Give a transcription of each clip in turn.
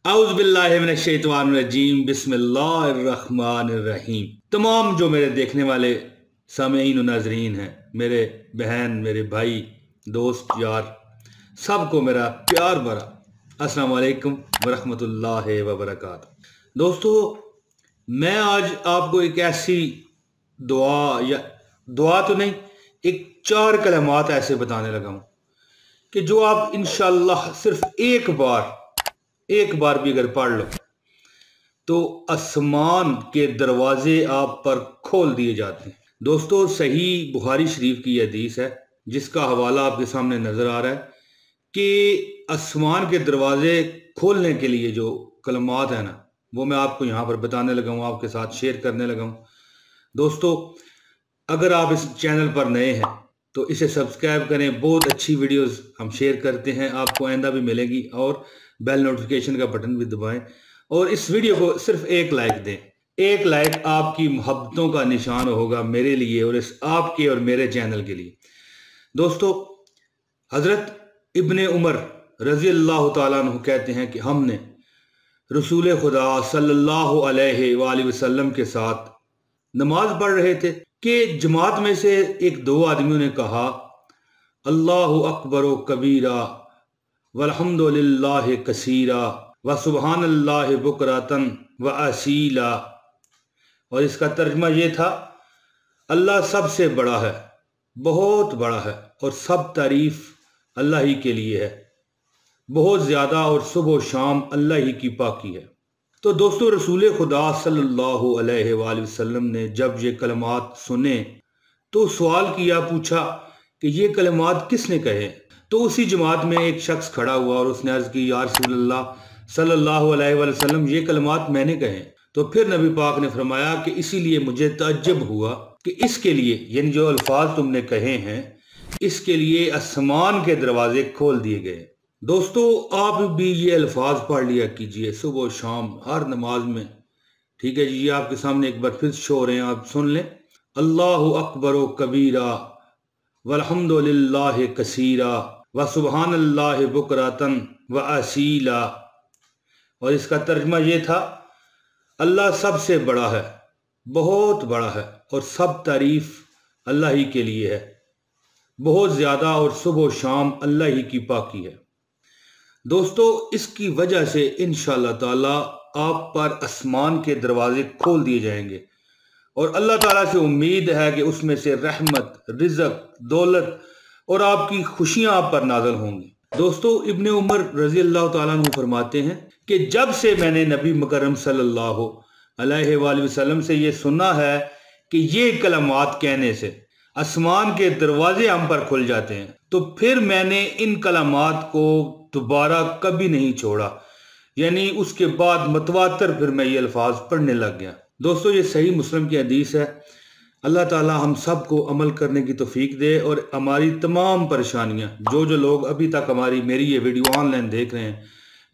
औज़ु बिल्लाहि मिनश शैतानिर रजीम बिस्मिल्लाहिर्रहमानिर्रहीम। तमाम जो मेरे देखने वाले सामीईन और नाज़रीन हैं, मेरे बहन, मेरे भाई, दोस्त, यार, सबको मेरा प्यार भरा अस्सलाम वालेकुम वरहमतुल्लाहि वबरकातुहू। दोस्तों, मैं आज आपको एक ऐसी दुआ या दुआ तो नहीं, एक 4 कलमात ऐसे बताने लगा हूँ कि जो आप इंशाअल्लाह सिर्फ एक बार भी अगर पढ़ लो तो आसमान के दरवाजे आप पर खोल दिए जाते हैं। दोस्तों, सही बुखारी शरीफ की हदीस है जिसका हवाला आपके सामने नजर आ रहा है कि आसमान के दरवाजे खोलने के लिए जो कलमात है ना, वो मैं आपको यहाँ पर बताने लगा हूँ, आपके साथ शेयर करने लगा हूँ। दोस्तों, अगर आप इस चैनल पर नए हैं तो इसे सब्सक्राइब करें। बहुत अच्छी वीडियोस हम शेयर करते हैं, आपको आइंदा भी मिलेगी। और बेल नोटिफिकेशन का बटन भी दबाएं और इस वीडियो को सिर्फ एक लाइक दें। एक लाइक आपकी मोहब्बतों का निशान होगा मेरे लिए और इस आपके और मेरे चैनल के लिए। दोस्तों, हजरत इब्ने उमर रजी अल्लाह तआला अन्हु कहते हैं कि हमने रसूल खुदा सल्लल्लाहु अलैहि वसल्लम के साथ नमाज पढ़ रहे थे कि जमात में से एक दो आदमियों ने कहा, अल्लाहु अकबर कबीरा वल्हम्दुलिल्लाहि कसीरा व सुबहानल्लाहि बुकरतन व असीला। और इसका तर्जमा ये था, अल्लाह सबसे बड़ा है, बहुत बड़ा है, और सब तारीफ अल्लाह ही के लिए है, बहुत ज़्यादा, और सुबह शाम अल्लाह ही की पाकी है। तो दोस्तों, रसूल खुदा सल्लल्लाहु अलैहि वसल्लम ने जब ये कलमात सुने तो सवाल किया, पूछा कि ये कलमात किसने कहे। तो उसी जमात में एक शख्स खड़ा हुआ और उसने अर्ज़ की, या रसूलल्लाह सल्लल्लाहु अलैहि वसल्लम, ये कलमात मैंने कहे। तो फिर नबी पाक ने फरमाया कि इसीलिए मुझे तअज्जुब हुआ कि इसके लिए, यानी जो अल्फाज तुमने कहे हैं, इसके लिए आसमान के दरवाजे खोल दिए गए। दोस्तों, आप भी ये अल्फाज पढ़ लिया कीजिए सुबह शाम हर नमाज में। ठीक है जी, ये आपके सामने एक बार फिर शो हो रहे हैं, आप सुन लें। अल्लाहु अकबर कबीरा वल्हम्दुलिल्लाहि कसीरा व सुबहानल्लाहि बुकरतन व असीला। और इसका तर्जमा ये था, अल्लाह सबसे बड़ा है, बहुत बड़ा है, और सब तारीफ अल्लाह ही के लिए है, बहुत ज़्यादा, और सुबह शाम अल्लाह ही की पाकी है। दोस्तों, इसकी वजह से इंशाअल्लाह ताला आप पर आसमान के दरवाजे खोल दिए जाएंगे और अल्लाह ताला से उम्मीद है कि उसमें से रहमत, रिज़्क़, दौलत और आपकी खुशियां आप पर नाज़िल होंगी। दोस्तों, इब्ने उमर रजी अल्लाह ताला अन्हु फरमाते हैं कि जब से मैंने नबी मुकर्रम सल्लल्लाहु अलैहि वसल्लम से ये सुना है कि ये कलमात कहने से आसमान के दरवाजे हम पर खुल जाते हैं, तो फिर मैंने इन कलमात को दोबारा कभी नहीं छोड़ा। यानी उसके बाद मतवातर फिर मैं ये अल्फाज पढ़ने लग गया। दोस्तों, ये सही मुस्लिम की हदीस है। अल्लाह ताला हम सब को अमल करने की तौफीक दे और हमारी तमाम परेशानियां, जो लोग अभी तक मेरी ये वीडियो ऑनलाइन देख रहे हैं,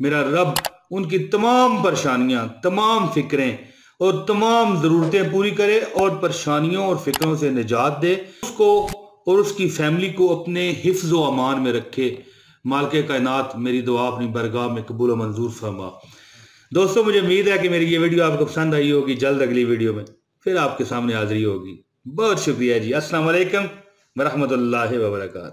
मेरा रब उनकी तमाम परेशानियां, तमाम फिक्रें और तमाम ज़रूरतें पूरी करे और परेशानियों और फिक्रों से निजात दे, उसको और उसकी फैमिली को अपने हिफ्ज़ व अमान में रखे। मालिक कायनात मेरी दुआ अपनी बरगाह में कबूल और मंजूर फरमा। दोस्तों, मुझे उम्मीद है कि मेरी ये वीडियो आपको पसंद आई होगी। जल्द अगली वीडियो में फिर आपके सामने हाजिरी होगी। बहुत शुक्रिया जी। अस्सलाम वालेकुम वरहमतुल्लाहि वबरकातुहू।